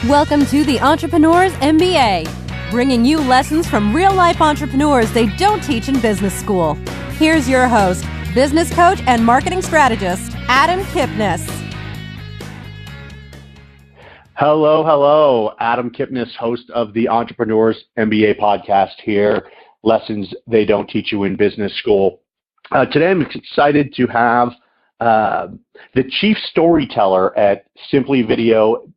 Welcome to the Entrepreneur's MBA, bringing you lessons from real-life entrepreneurs they don't teach in business school. Here's your host, business coach and marketing strategist, Adam Kipnes. Hello. Adam Kipnes, host of the Entrepreneur's MBA podcast here, lessons they don't teach you in business school. Today I'm excited to have the Chief Storyteller at SimplyVideo.co.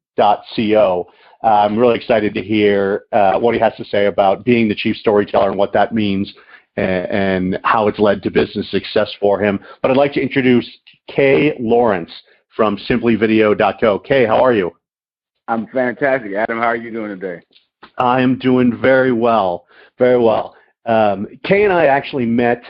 I'm really excited to hear what he has to say about being the Chief Storyteller and what that means and how it's led to business success for him. But I'd like to introduce Clarence Lawrence from SimplyVideo.co. Kay, how are you? I'm fantastic. Adam, how are you doing today? I am doing very well, very well. Kay and I actually met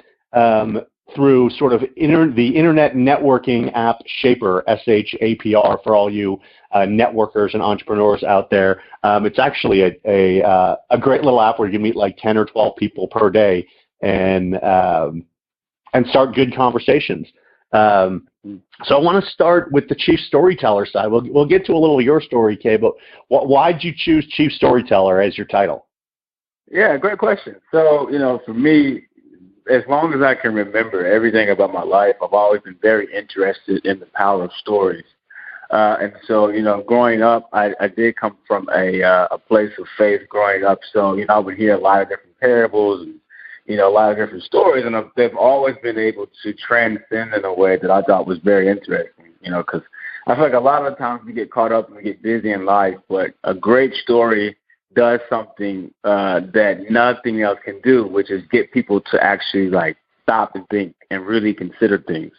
through sort of the internet networking app Shaper, SHAPR, for all you networkers and entrepreneurs out there. It's actually a great little app where you can meet like 10 or 12 people per day and start good conversations. So I want to start with the Chief Storyteller side. We'll get to a little of your story, Kay, but why did you choose Chief Storyteller as your title? Yeah, great question. So, for me, as long as I can remember everything about my life, I've always been very interested in the power of stories. And so, growing up, I did come from a place of faith growing up. So, I would hear a lot of different parables and, a lot of different stories. And they've always been able to transcend in a way that I thought was very interesting, because I feel like a lot of the times we get caught up and we get busy in life, but a great story does something that nothing else can do, which is get people to actually stop and think and really consider things.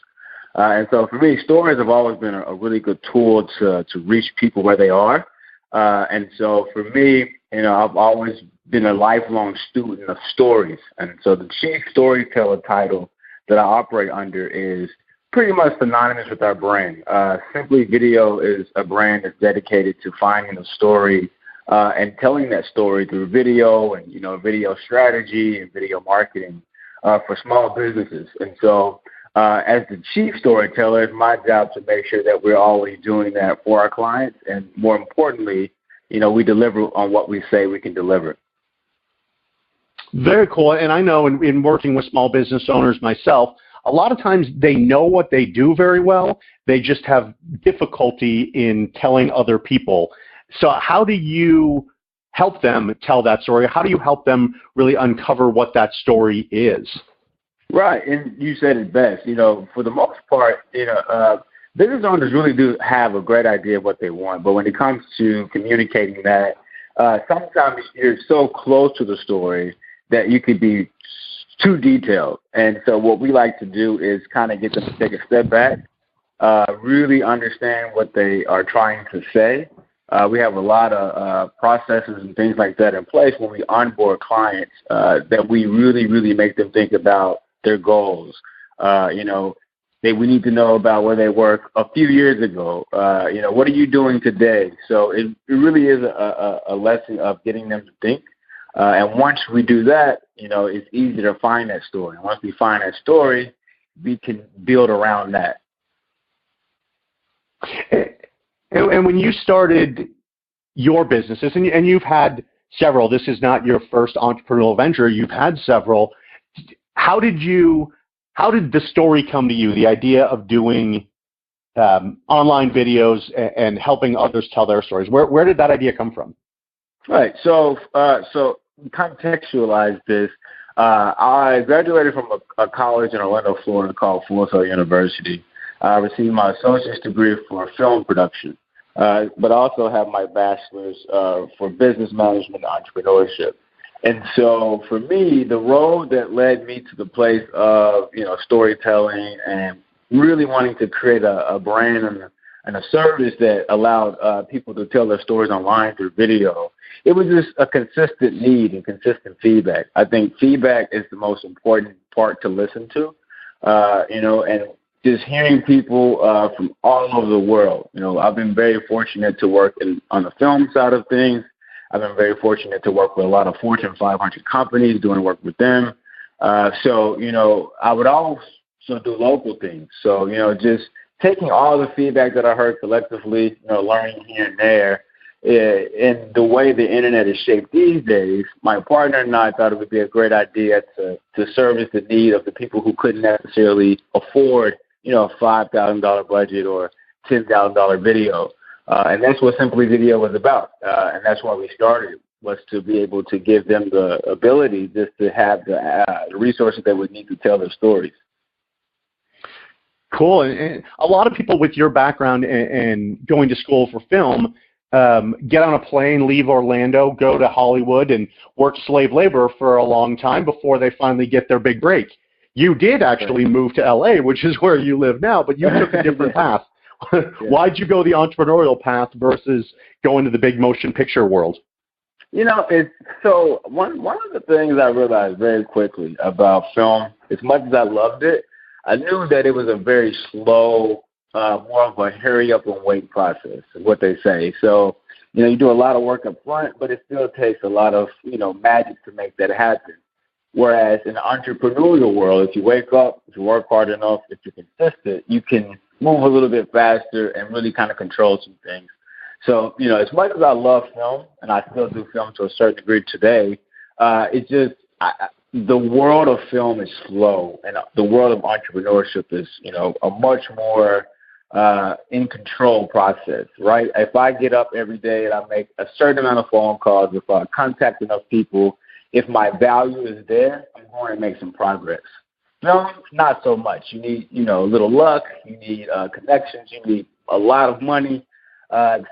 And so for me, stories have always been a really good tool to reach people where they are. And so for me, I've always been a lifelong student of stories. And so the Chief Storyteller title that I operate under is pretty much synonymous with our brand. SimplyVideo is a brand that's dedicated to finding a story and telling that story through video and, video strategy and video marketing for small businesses. And so as the Chief Storyteller, it's my job to make sure that we're always doing that for our clients. And more importantly, we deliver on what we say we can deliver. Very cool. And I know in working with small business owners myself, a lot of times they know what they do very well. They just have difficulty in telling other people. So how do you help them tell that story? How do you help them really uncover what that story is? Right. And you said it best. For the most part, business owners really do have a great idea of what they want. But when it comes to communicating that, sometimes you're so close to the story that you could be too detailed. And so what we like to do is kind of get them to take a step back, really understand what they are trying to say. We have a lot of processes and things like that in place when we onboard clients that we really, really make them think about their goals. We need to know about where they worked a few years ago. What are you doing today? So it really is a lesson of getting them to think. And once we do that, it's easy to find that story. And once we find that story, we can build around that. And when you started your businesses, and you've had several, this is not your first entrepreneurial venture, you've had several. How did the story come to you, the idea of doing online videos and helping others tell their stories? Where did that idea come from? Right. So contextualize this. I graduated from a college in Orlando, Florida called Full Sail University. I received my associate's degree for film production, but also have my bachelor's for business management and entrepreneurship. And so for me, the road that led me to the place of, storytelling and really wanting to create a brand and a service that allowed people to tell their stories online through video, it was just a consistent need and consistent feedback. I think feedback is the most important part to listen to, and just hearing people from all over the world. I've been very fortunate to work on the film side of things. I've been very fortunate to work with a lot of Fortune 500 companies, doing work with them. So I would also do local things. So, just taking all the feedback that I heard collectively, learning here and there, in the way the internet is shaped these days, my partner and I thought it would be a great idea to service the need of the people who couldn't necessarily afford, a $5,000 budget or $10,000 video. And that's what SimplyVideo was about. And that's why we started, was to be able to give them the ability just to have the resources they would need to tell their stories. Cool. And a lot of people with your background and going to school for film get on a plane, leave Orlando, go to Hollywood, and work slave labor for a long time before they finally get their big break. You did actually move to LA, which is where you live now, but you took a different path. Why'd you go the entrepreneurial path versus going to the big motion picture world? So one of the things I realized very quickly about film, as much as I loved it, I knew that it was a very slow, more of a hurry up and wait process, is what they say. So, you do a lot of work up front, but it still takes a lot of, magic to make that happen. Whereas in the entrepreneurial world, if you wake up, if you work hard enough, if you're consistent, you can move a little bit faster and really kind of control some things. So, as much as I love film, and I still do film to a certain degree today, it's just the world of film is slow, and the world of entrepreneurship is, a much more in control process, right? If I get up every day and I make a certain amount of phone calls, if I contact enough people, if my value is there, I'm going to make some progress. Film, not so much. You need, a little luck. You need connections. You need a lot of money.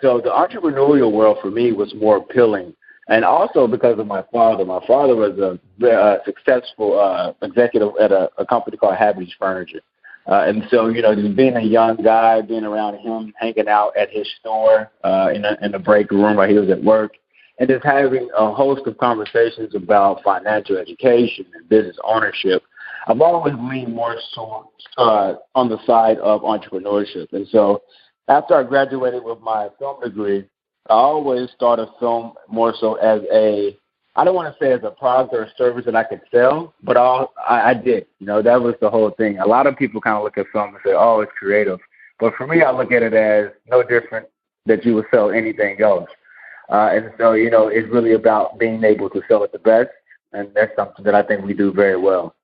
So the entrepreneurial world for me was more appealing. And also because of my father. My father was a successful executive at a company called Happy's Furniture. And so, just being a young guy, being around him, hanging out at his store in the break room while he was at work, and just having a host of conversations about financial education and business ownership, I've always leaned more so on the side of entrepreneurship. And so after I graduated with my film degree, I always thought of film more so as I don't want to say as a product or a service that I could sell, but I did. That was the whole thing. A lot of people kind of look at film and say, oh, it's creative. But for me, I look at it as no different that you would sell anything else. And so, it's really about being able to sell it the best, and that's something that I think we do very well.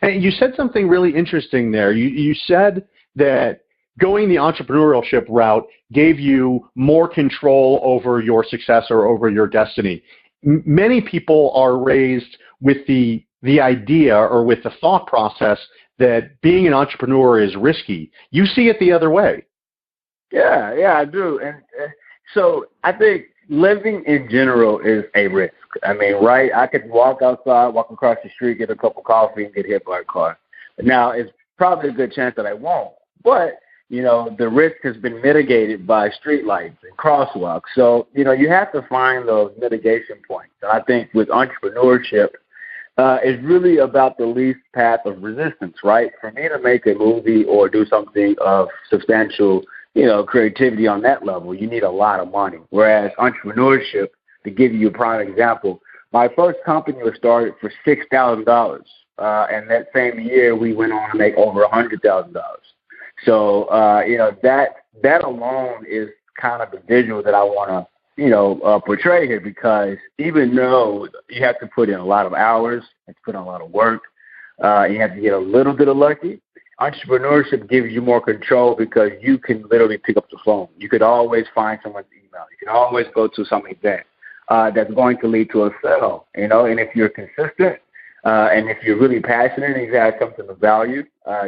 And you said something really interesting there. You said that going the entrepreneurship route gave you more control over your success or over your destiny. Many people are raised with the idea or with the thought process that being an entrepreneur is risky. You see it the other way. Yeah, I do. And so I think living in general is a risk. I mean, right? I could walk outside, walk across the street, get a cup of coffee, and get hit by a car. Now, it's probably a good chance that I won't. But, the risk has been mitigated by street lights and crosswalks. So, you have to find those mitigation points. And I think with entrepreneurship, it's really about the least path of resistance, right? For me to make a movie or do something of substantial creativity on that level, you need a lot of money. Whereas entrepreneurship, to give you a prime example, my first company was started for $6,000. And that same year, we went on to make over $100,000. So, that alone is kind of the visual that I want to, portray here, because even though you have to put in a lot of hours, you have to put in a lot of work, you have to get a little bit of lucky, entrepreneurship gives you more control because you can literally pick up the phone. You could always find someone's email. You can always go to some event that's going to lead to a sale, and if you're consistent, and if you're really passionate and you have something of value,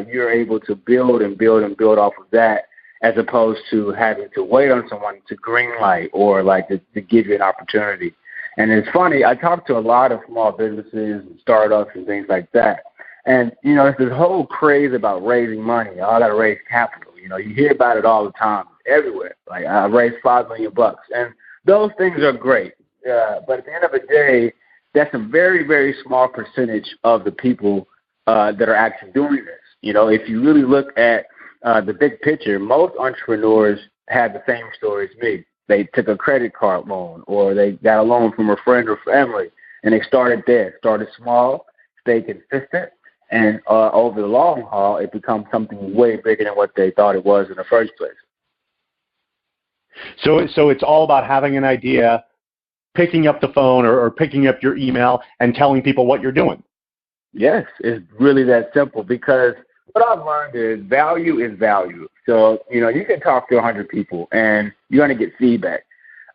you're able to build and build and build off of that, as opposed to having to wait on someone to greenlight or to give you an opportunity. And it's funny, I talk to a lot of small businesses and startups and things like that. And, it's this whole craze about raising money. I got to raise capital. You hear about it all the time, everywhere. Like, I raised $5 million. And those things are great. But at the end of the day, that's a very, very small percentage of the people that are actually doing this. If you really look at the big picture, most entrepreneurs have the same story as me. They took a credit card loan, or they got a loan from a friend or family, and they started there. Started small, stayed consistent, and over the long haul, it becomes something way bigger than what they thought it was in the first place. So it's all about having an idea, picking up the phone or picking up your email and telling people what you're doing. Yes, it's really that simple, because what I've learned is value is value. So, you can talk to 100 people and you're going to get feedback.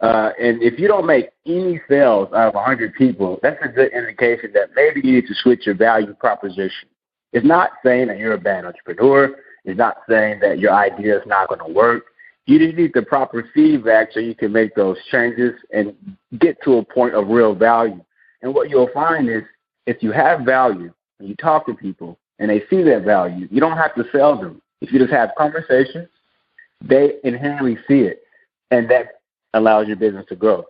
And if you don't make any sales out of 100 people, that's a good indication that maybe you need to switch your value proposition. It's not saying that you're a bad entrepreneur. It's not saying that your idea is not going to work. You just need the proper feedback so you can make those changes and get to a point of real value. And what you'll find is, if you have value and you talk to people and they see that value, you don't have to sell them. If you just have conversations, they inherently see it, and that allows your business to grow.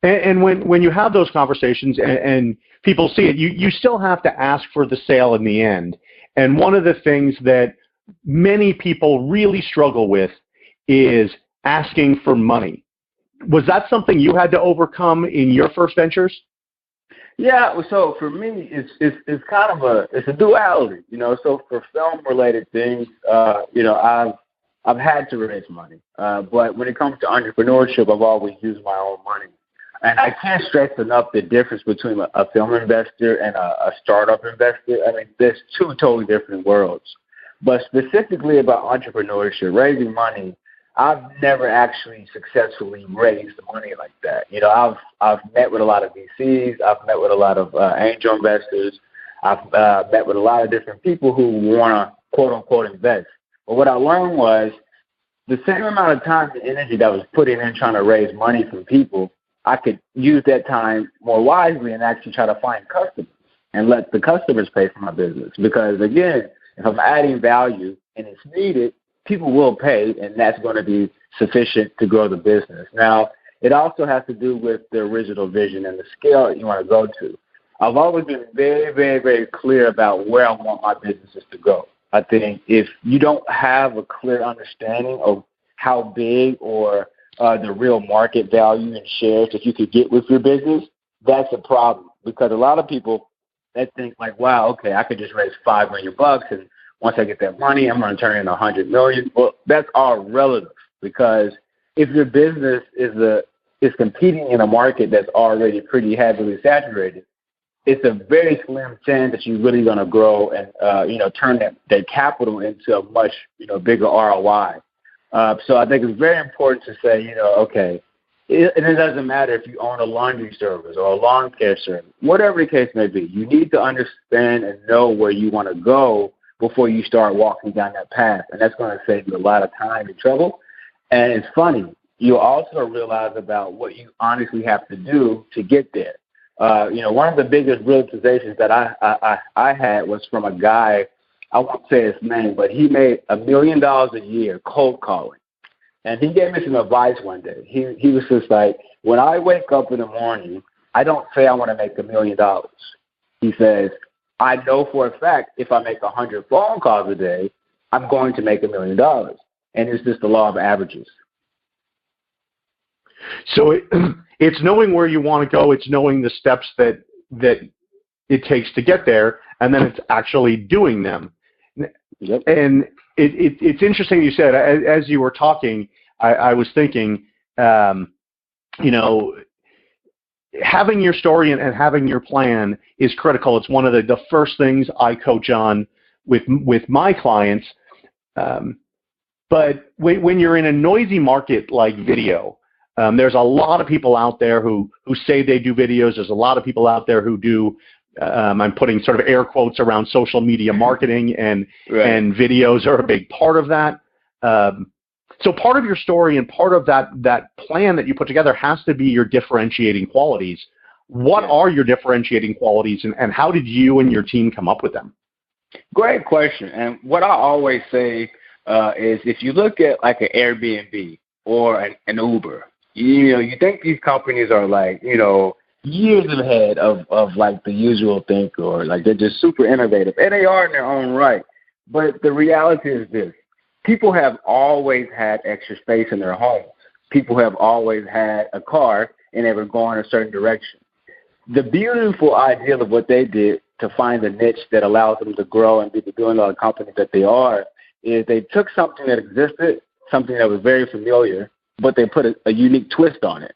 And when you have those conversations and people see it, you still have to ask for the sale in the end. And one of the things that many people really struggle with is asking for money. Was that something you had to overcome in your first ventures? Yeah, so for me, it's kind of it's a duality, So for film-related things, I've had to raise money. But when it comes to entrepreneurship, I've always used my own money. And I can't stress enough the difference between a film investor and a startup investor. I mean, there's two totally different worlds. But specifically about entrepreneurship, raising money, I've never actually successfully raised money like that. I've met with a lot of VCs. I've met with a lot of angel investors. I've met with a lot of different people who want to, quote unquote, invest. But what I learned was the same amount of time and energy that was put in trying to raise money from people, I could use that time more wisely and actually try to find customers and let the customers pay for my business. Because, again, if I'm adding value and it's needed, people will pay, and that's going to be sufficient to grow the business. Now, it also has to do with the original vision and the scale that you want to go to. I've always been very, very, very clear about where I want my businesses to go. I think if you don't have a clear understanding of how big or the real market value and shares that you could get with your business, that's a problem. Because a lot of people, they think like, wow, okay, I could just raise $5 million, and once I get that money, I'm going to turn it into $100 million. Well, that's all relative, because if your business is competing in a market that's already pretty heavily saturated, it's a very slim chance that you're really going to grow and turn that capital into a much bigger ROI. So I think it's very important to say, okay, and it doesn't matter if you own a laundry service or a lawn care service, whatever the case may be. You need to understand and know where you want to go before you start walking down that path, and that's going to save you a lot of time and trouble. And it's funny, you'll also realize about what you honestly have to do to get there. One of the biggest realizations that I had was from a guy, I won't say his name, but he made $1 million a year cold calling. And he gave me some advice one day. He was just like, when I wake up in the morning, I don't say I want to make $1 million. He says, I know for a fact if I make 100 phone calls a day, I'm going to make $1 million. And it's just the law of averages. So it's knowing where you want to go. It's knowing the steps that it takes to get there, and then it's actually doing them. Yep. And it's interesting you said, as you were talking, I was thinking, having your story and having your plan is critical. It's one of the first things I coach on with my clients. But when you're in a noisy market like video, there's a lot of people out there who say they do videos. There's a lot of people out there who do, I'm putting sort of air quotes around social media marketing, and videos are a big part of that. So part of your story and part of that plan that you put together has to be your differentiating qualities. What are your differentiating qualities, and how did you and your team come up with them? Great question. And what I always say is, if you look at like an Airbnb or an Uber, you think these companies are like, years ahead of like the usual thinker, or like they're just super innovative, and they are in their own right. But the reality is this: people have always had extra space in their homes. People have always had a car, and they were going a certain direction. The beautiful ideal of what they did to find a niche that allows them to grow and be the billion-dollar company that they are is they took something that existed, something that was very familiar, but they put a unique twist on it,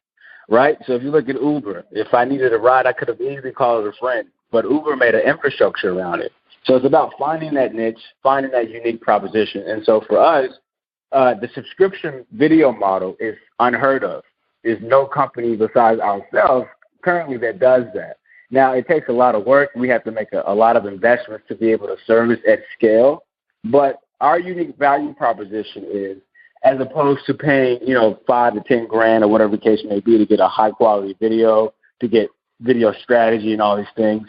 right? So if you look at Uber, if I needed a ride, I could have easily called a friend, but Uber made an infrastructure around it. So it's about finding that niche, finding that unique proposition. And so for us, the subscription video model is unheard of. There's no company besides ourselves currently that does that. Now, it takes a lot of work. We have to make a lot of investments to be able to service at scale. But our unique value proposition is, as opposed to paying, $5 to $10 grand or whatever the case may be to get a high quality video, to get video strategy and all these things,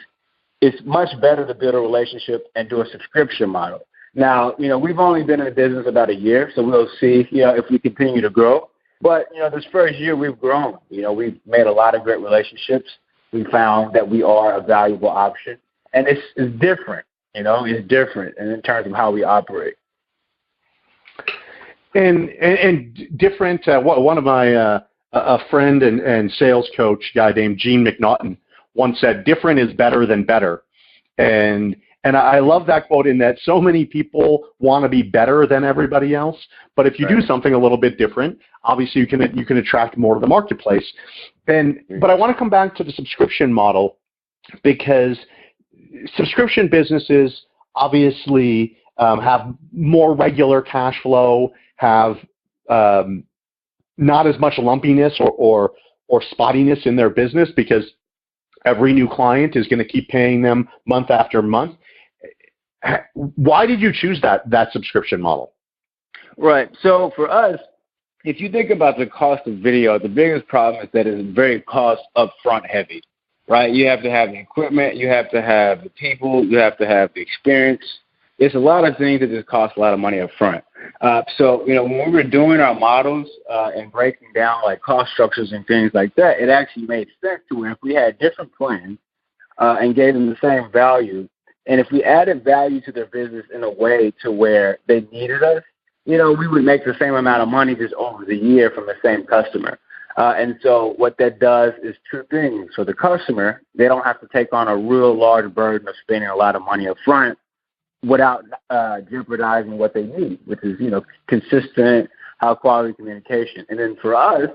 it's much better to build a relationship and do a subscription model. Now, we've only been in the business about a year, so we'll see, if we continue to grow. But, this first year we've grown. We've made a lot of great relationships. We found that we are a valuable option. And it's different, it's different in terms of how we operate. And different, one of my, a friend and sales coach, guy named Gene McNaughton, once said, different is better than better. And I love that quote in that so many people want to be better than everybody else, but if you do something a little bit different, obviously you can attract more to the marketplace. But I want to come back to the subscription model, because subscription businesses obviously have more regular cash flow, have not as much lumpiness or spottiness in their business, because every new client is going to keep paying them month after month. Why did you choose that subscription model? Right. So for us, if you think about the cost of video, the biggest problem is that it's very cost upfront heavy, right? You have to have the equipment, you have to have the people, you have to have the experience. It's a lot of things that just cost a lot of money up front. So, when we were doing our models and breaking down like cost structures and things like that, it actually made sense to where if we had different plans and gave them the same value, and if we added value to their business in a way to where they needed us, we would make the same amount of money just over the year from the same customer. And so what that does is two things. For the customer, they don't have to take on a real large burden of spending a lot of money up front without jeopardizing what they need, which is, consistent, high-quality communication. And then for us,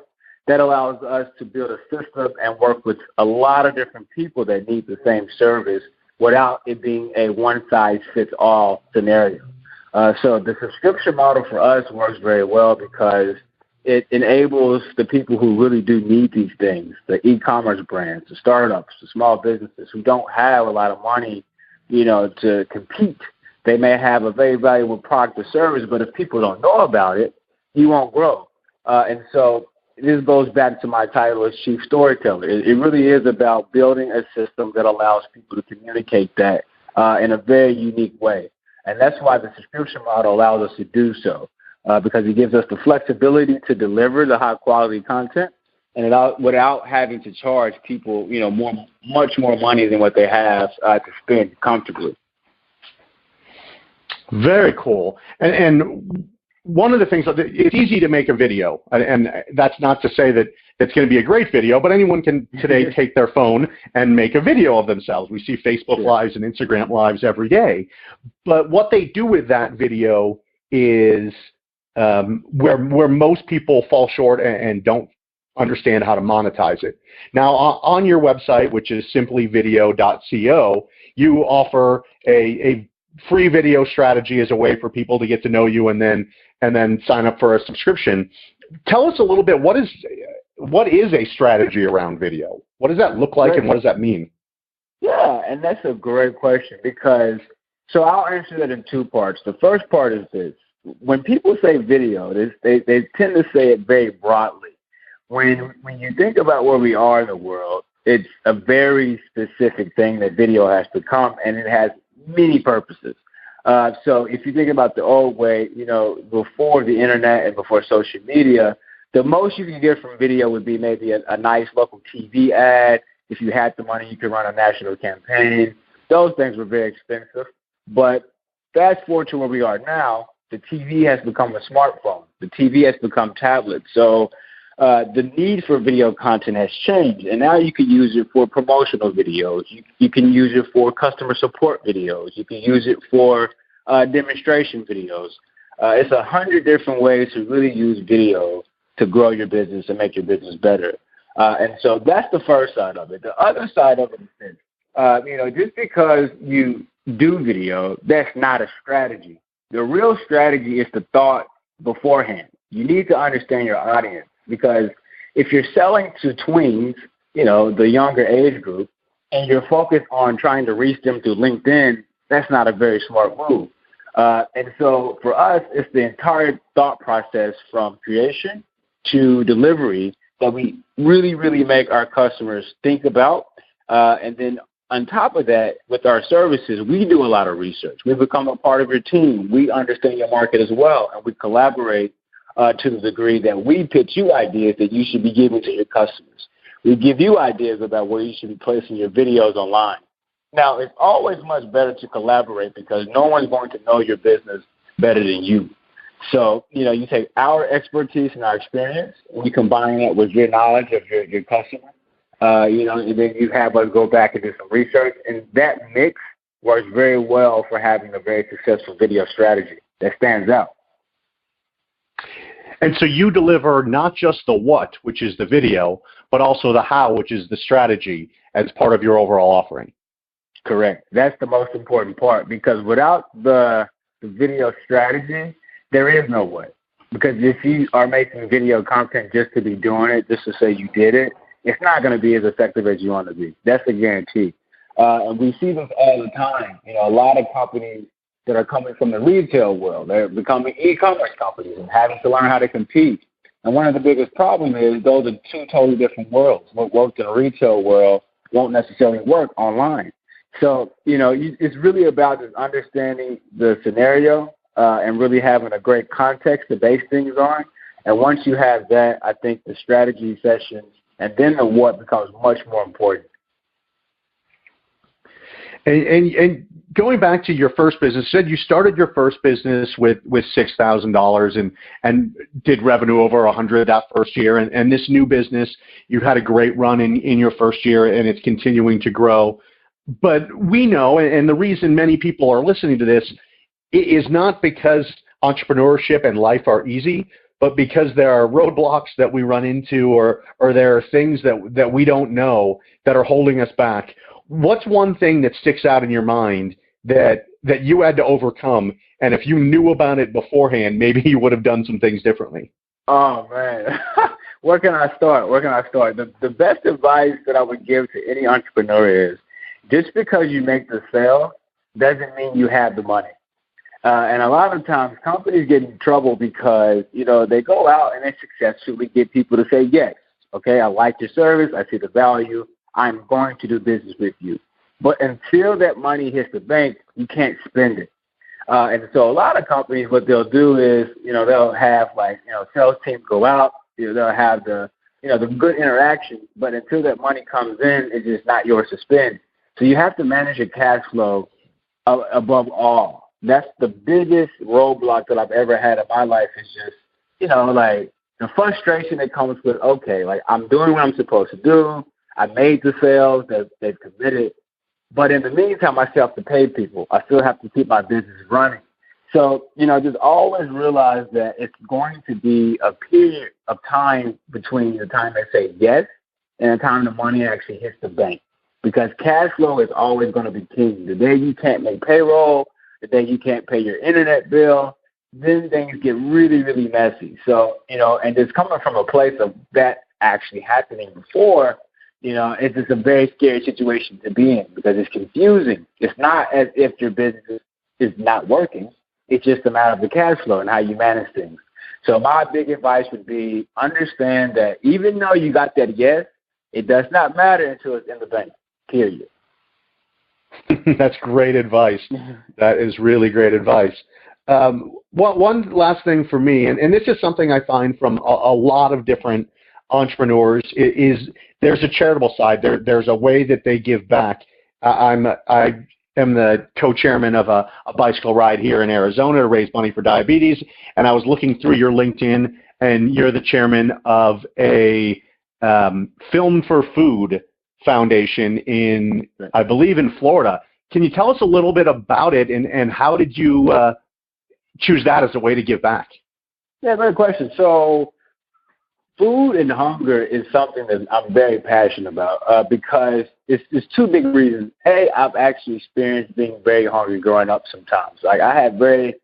that allows us to build a system and work with a lot of different people that need the same service without it being a one-size-fits-all scenario. So the subscription model for us works very well because it enables the people who really do need these things, the e-commerce brands, the startups, the small businesses who don't have a lot of money, to compete. They may have a very valuable product or service, but if people don't know about it, you won't grow. And so this goes back to my title as Chief Storyteller. It really is about building a system that allows people to communicate that in a very unique way. And that's why the subscription model allows us to do so, because it gives us the flexibility to deliver the high-quality content and without having to charge people, much more money than what they have to spend comfortably. Very cool. And one of the things, it's easy to make a video, and that's not to say that it's going to be a great video, but anyone can today take their phone and make a video of themselves. We see Facebook Lives and Instagram Lives every day. But what they do with that video is where most people fall short and don't understand how to monetize it. Now, on your website, which is SimplyVideo.co, you offer a free video strategy as a way for people to get to know you and then sign up for a subscription. Tell us a little bit, what is a strategy around video? What does that look like, and what does that mean? Yeah, and that's a great question, because so I'll answer that in two parts. The first part is this. When people say video, they tend to say it very broadly. When you think about where we are in the world, it's a very specific thing that video has become, and it has many purposes. So if you think about the old way, before the internet and before social media, the most you could get from video would be maybe a nice local TV ad. If you had the money, you could run a national campaign. Those things were very expensive. But fast forward to where we are now, the TV has become a smartphone. The TV has become tablet. So the need for video content has changed, and now you can use it for promotional videos. You can use it for customer support videos. You can use it for demonstration videos. It's 100 different ways to really use video to grow your business and make your business better. And so that's the first side of it. The other side of it is, just because you do video, that's not a strategy. The real strategy is the thought beforehand. You need to understand your audience, because if you're selling to tweens, the younger age group, and you're focused on trying to reach them through LinkedIn, that's not a very smart move. And so for us, it's the entire thought process from creation to delivery that we really, really make our customers think about. And then on top of that, with our services, we do a lot of research. We become a part of your team. We understand your market as well, and we collaborate to the degree that we pitch you ideas that you should be giving to your customers. We give you ideas about where you should be placing your videos online. Now, it's always much better to collaborate because no one's going to know your business better than you. So, you take our expertise and our experience, and you combine that with your knowledge of your customer, and then you have us go back and do some research. And that mix works very well for having a very successful video strategy that stands out. And so you deliver not just the what, which is the video, but also the how, which is the strategy, as part of your overall offering. Correct. That's the most important part, because without the video strategy, there is no what. Because if you are making video content just to be doing it, just to say you did it, it's not going to be as effective as you want to be. That's a guarantee. And we see this all the time. A lot of companies that are coming from the retail world, they're becoming e-commerce companies and having to learn how to compete. And one of the biggest problems is those are two totally different worlds. What works in the retail world won't necessarily work online. So, it's really about just understanding the scenario and really having a great context to base things on. And once you have that, I think the strategy sessions and then the what becomes much more important. And going back to your first business, you said you started your first business with $6,000 and did revenue over 100 that first year. And this new business, you had a great run in your first year, and it's continuing to grow. But we know, and the reason many people are listening to this is not because entrepreneurship and life are easy, but because there are roadblocks that we run into, or there are things that we don't know that are holding us back. What's one thing that sticks out in your mind that you had to overcome, and if you knew about it beforehand, maybe you would have done some things differently? Oh, man. Where can I start? The best advice that I would give to any entrepreneur is, just because you make the sale doesn't mean you have the money. And a lot of times companies get in trouble because, they go out and they successfully get people to say, yes, okay, I like your service, I see the value, I'm going to do business with you. But until that money hits the bank, you can't spend it. And so a lot of companies, what they'll do is, they'll have sales teams go out, they'll have the good interaction, but until that money comes in, it's just not yours to spend. So you have to manage your cash flow above all. That's the biggest roadblock that I've ever had in my life, is just, the frustration that comes with, okay, I'm doing what I'm supposed to do. I made the sales, they've committed. But in the meantime, I still have to pay people. I still have to keep my business running. So, just always realize that it's going to be a period of time between the time they say yes and the time the money actually hits the bank. Because cash flow is always going to be king. The day you can't make payroll, the day you can't pay your internet bill, then things get really, really messy. So, and it's coming from a place of that actually happening before, it's just a very scary situation to be in, because it's confusing. It's not as if your business is not working. It's just a matter of the cash flow and how you manage things. So my big advice would be, understand that even though you got that yes, it does not matter until it's in the bank, period. That's great advice. That is really great advice. One last thing for me, and this is something I find from a lot of different entrepreneurs, is there's a charitable side. There's a way that they give back. I am the co-chairman of a bicycle ride here in Arizona to raise money for diabetes, and I was looking through your LinkedIn, and you're the chairman of a FilmForFood Foundation in, I believe, in Florida. Can you tell us a little bit about it, and how did you choose that as a way to give back? Yeah, great question. So food and hunger is something that I'm very passionate about because it's two big reasons. A, I've actually experienced being very hungry growing up sometimes. Like, I had very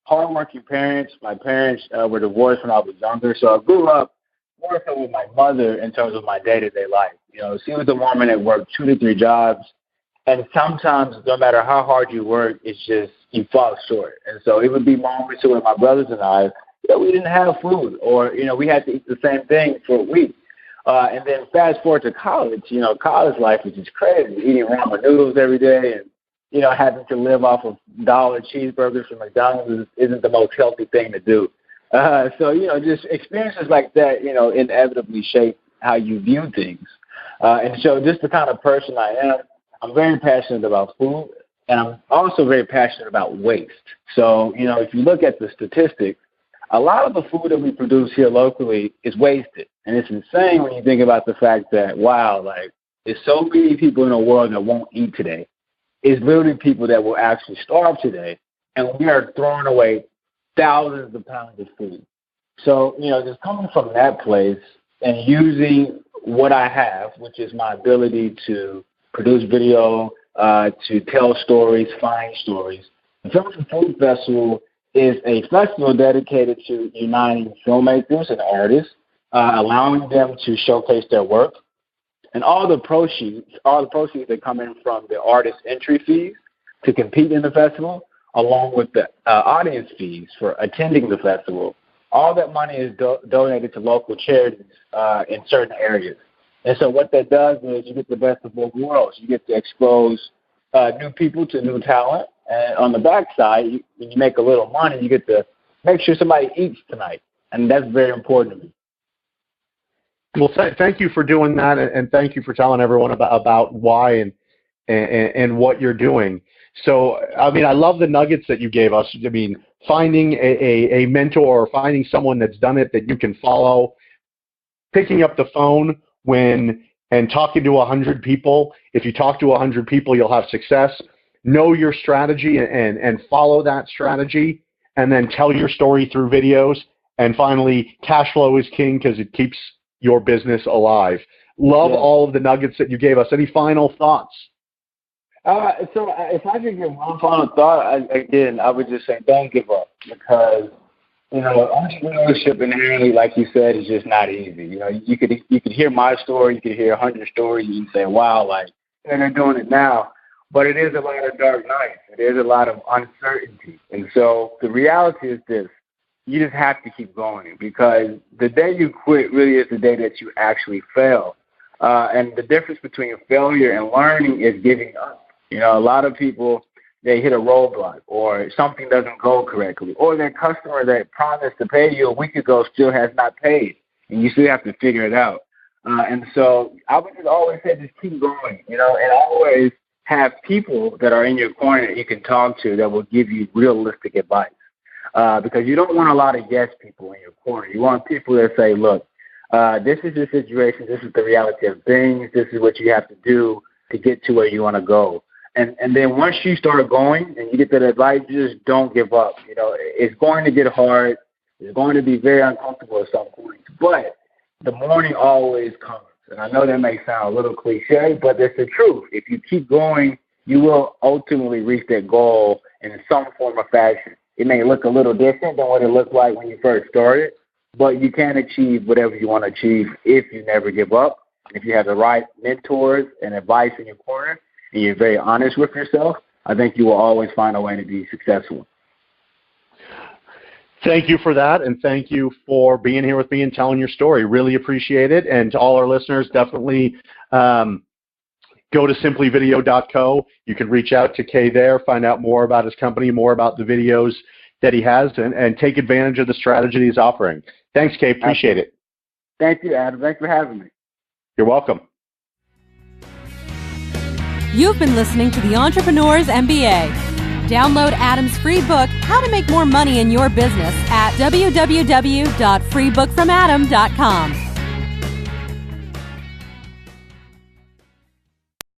hardworking parents. My parents were divorced when I was younger, so I grew up more so with my mother in terms of my day-to-day life. You know, she was a woman that worked 2 to 3 jobs, and sometimes no matter how hard you work, it's just you fall short. And so it would be moments where my brothers and I, we didn't have food, or, we had to eat the same thing for a week. And then fast forward to college, college life is just crazy. Eating ramen noodles every day and, having to live off of dollar cheeseburgers from McDonald's isn't the most healthy thing to do. So, just experiences like that, inevitably shape how you view things. And so just the kind of person I am, I'm very passionate about food, and I'm also very passionate about waste. So, if you look at the statistics, a lot of the food that we produce here locally is wasted. And it's insane when you think about the fact that, wow, like, there's so many people in the world that won't eat today. It's literally people that will actually starve today. And we are throwing away thousands of pounds of food. So, just coming from that place and using what I have, which is my ability to produce video, to tell stories, find stories. The FilmForFood Festival is a festival dedicated to uniting filmmakers and artists, allowing them to showcase their work. And all the proceeds that come in from the artist entry fees to compete in the festival, along with the audience fees for attending the festival, all that money is donated to local charities in certain areas. And so what that does is you get the best of both worlds. You get to expose new people to new talent. And on the backside, when you make a little money, you get to make sure somebody eats tonight. And that's very important to me. Well, thank you for doing that, and thank you for telling everyone about why and what you're doing. So, I mean, I love the nuggets that you gave us. I mean, finding a mentor or finding someone that's done it that you can follow, picking up the phone and talking to 100 people. If you talk to 100 people, you'll have success. Know your strategy and follow that strategy, and then tell your story through videos. And finally, cash flow is king because it keeps your business alive. Love all of the nuggets that you gave us. Any final thoughts? So if I could give one final thought, I would just say don't give up, because entrepreneurship inherently, like you said, is just not easy. You could hear my story, you could hear 100 stories, and say, wow, like, they're doing it now. But it is a lot of dark nights. It is a lot of uncertainty. And so the reality is this: you just have to keep going, because the day you quit really is the day that you actually fail. And the difference between failure and learning is giving up. A lot of people, they hit a roadblock, or something doesn't go correctly, or their customer that promised to pay you a week ago still has not paid, and you still have to figure it out. And so I would just always say, just keep going, and always have people that are in your corner that you can talk to that will give you realistic advice. Because you don't want a lot of yes people in your corner. You want people that say, look, this is your situation, this is the reality of things, this is what you have to do to get to where you want to go. And then once you start going and you get that advice, you just don't give up. It's going to get hard. It's going to be very uncomfortable at some point. But the morning always comes. And I know that may sound a little cliche, but it's the truth. If you keep going, you will ultimately reach that goal in some form or fashion. It may look a little different than what it looked like when you first started, but you can achieve whatever you want to achieve if you never give up. If you have the right mentors and advice in your corner, and you're very honest with yourself, I think you will always find a way to be successful. Thank you for that, and thank you for being here with me and telling your story. Really appreciate it. And to all our listeners, definitely go to SimplyVideo.co. You can reach out to Kay there, find out more about his company, more about the videos that he has, and take advantage of the strategy he's offering. Thanks, Kay. Appreciate it. Thank you, Adam. Thanks for having me. You're welcome. You've been listening to the Entrepreneur's MBA. Download Adam's free book, How to Make More Money in Your Business, at www.freebookfromadam.com.